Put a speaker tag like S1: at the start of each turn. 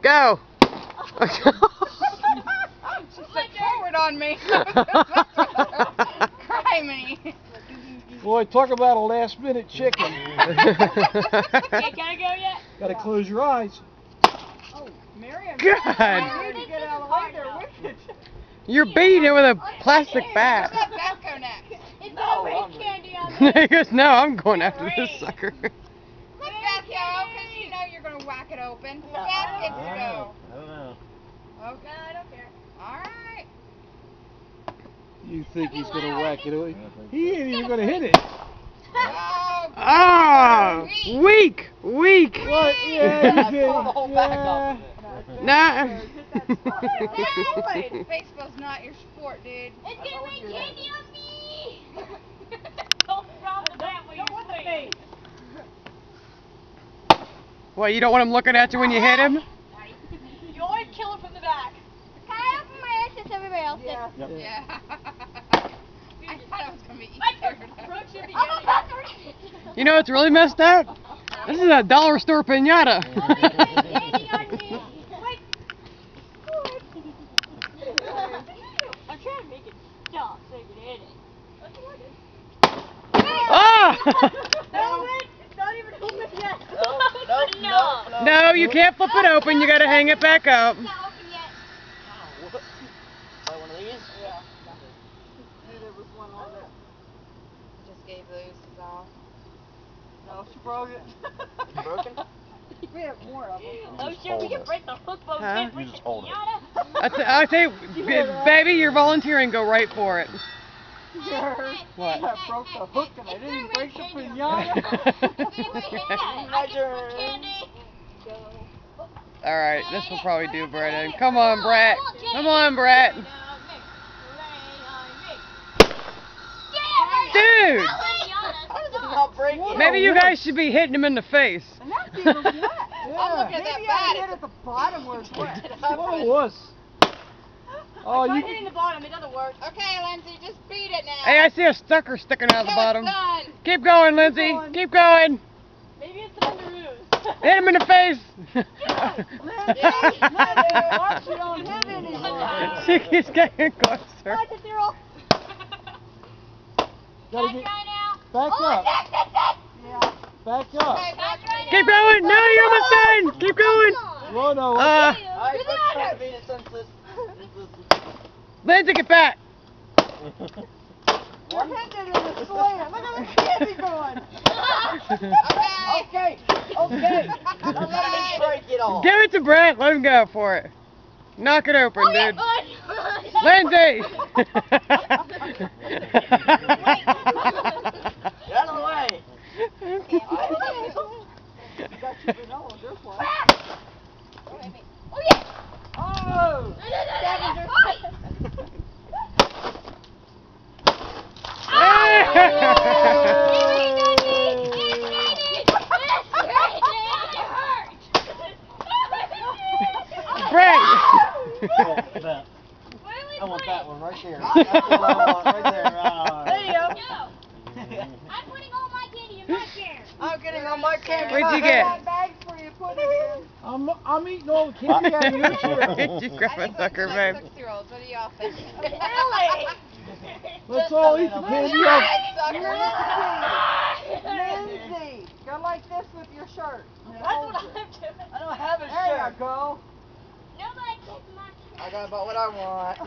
S1: Go.
S2: She stepped forward on me. Criminy.
S3: Boy, talk about a last-minute chicken.
S4: Okay, can I go yet?
S3: Gotta close your eyes.
S2: Oh, Miriam.
S1: God.
S2: I need to get out of the way there with it.
S1: You're beating it with a plastic bat.
S2: Let Beth go next.
S4: It's no, candy on me.
S1: He goes, no, I'm going after this sucker.
S2: Let Beth go, because you know you're going to whack it open. Beth gets to go.
S5: I don't know.
S2: Okay.
S4: No, I don't care.
S2: Alright.
S3: You think he's gonna whack it away? He ain't even gonna hit it.
S2: Oh,
S1: Ah, weak.
S3: What? Yeah, you
S5: Yeah.
S1: Nah.
S2: Baseball's not your sport, dude.
S4: It's gonna rain candy on me. Don't drop the bat when you're swinging.
S1: What, you don't want him looking at you when you hit him?
S4: You always kill him from the back.
S6: Can I open my eyes since everybody else did?
S5: Yep.
S2: Yeah. I thought it was going to be
S4: My turn.
S2: easier.
S4: Brooke should be
S6: I'm
S4: getting
S6: about
S4: it.
S6: to
S1: You know what's really messed up? This is a dollar store pinata.
S6: candy on me.
S4: Wait. I'm trying to make it stop so you can hit it.
S1: Ah!
S4: No, wait. It's not even open yet.
S5: No.
S1: No, you can't flip it open. You gotta hang it back up.
S6: It's not open yet.
S5: Buy one of these?
S2: Yeah. There was one on there. Just gave those is all. No, she broke it.
S5: Broken?
S2: We have more of them.
S4: Oh shit, we can break the hook, but we
S1: Huh?
S4: can't
S5: You
S4: break
S5: just
S4: the
S5: hold it.
S4: pinata.
S1: I say, baby, you're volunteering. Go right for it. What?
S2: I broke the hook and I didn't break the pinata.
S5: My turn.
S1: All right, this will probably do, Brennan. Come on, Brett. Come on, Brett. Dude,
S5: Not breaking.
S1: maybe you guys should be hitting him in the face.
S2: And that's even wet.
S3: Yeah.
S2: Look at that
S3: Maybe
S2: bat.
S3: I
S2: Hit at the bottom where it's wet.
S3: What it was? Oh,
S4: Try
S3: you.
S4: hitting the bottom, it doesn't work.
S2: Okay, Lindsay, just beat it now.
S1: Hey, I see a sucker sticking out of the
S2: Till
S1: bottom.
S2: it's done.
S1: Keep going, Lindsay. Keep going.
S4: Maybe it's the Dungaroos.
S1: Hit him in the face.
S2: Watch it on him anymore.
S1: She keeps getting closer.
S4: Why is it zero?
S3: Gotta
S4: Back
S3: get
S4: right now.
S3: back up.
S2: Yeah.
S3: Back up.
S2: Okay, back right
S1: Keep going. No, you're almost done. Keep going.
S3: Whoa, no.
S5: Alright, let's try to beat it since this.
S1: Lindsay, get back.
S2: You're hitting it in the slam. Look at the candy going. Okay.
S5: Okay. Now let me break it all.
S1: Give it to Brett. Let him go for it. Knock it open, dude. Lindsay.
S5: Get out of the way.
S2: Got your vanilla, this one.
S6: Oh!
S1: Brett.
S5: Oh, that. I want that one right there. That's what I want right there.
S4: There you go.
S6: I'm putting all my candy in my chair.
S2: I'm getting on my candy.
S1: What'd you
S2: I
S1: get?
S2: got bags for you to put it in.
S3: I'm eating all the candy out of your chair.
S1: You grab a sucker, babe.
S2: 6-year-olds. What do y'all think?
S4: Really?
S3: Let's all eat the candy out.
S2: Lindsay, go like this with your shirt.
S4: That's what I'm doing.
S5: I don't have a
S2: There
S5: shirt.
S2: you go.
S6: Nobody takes my
S5: I got about what I want.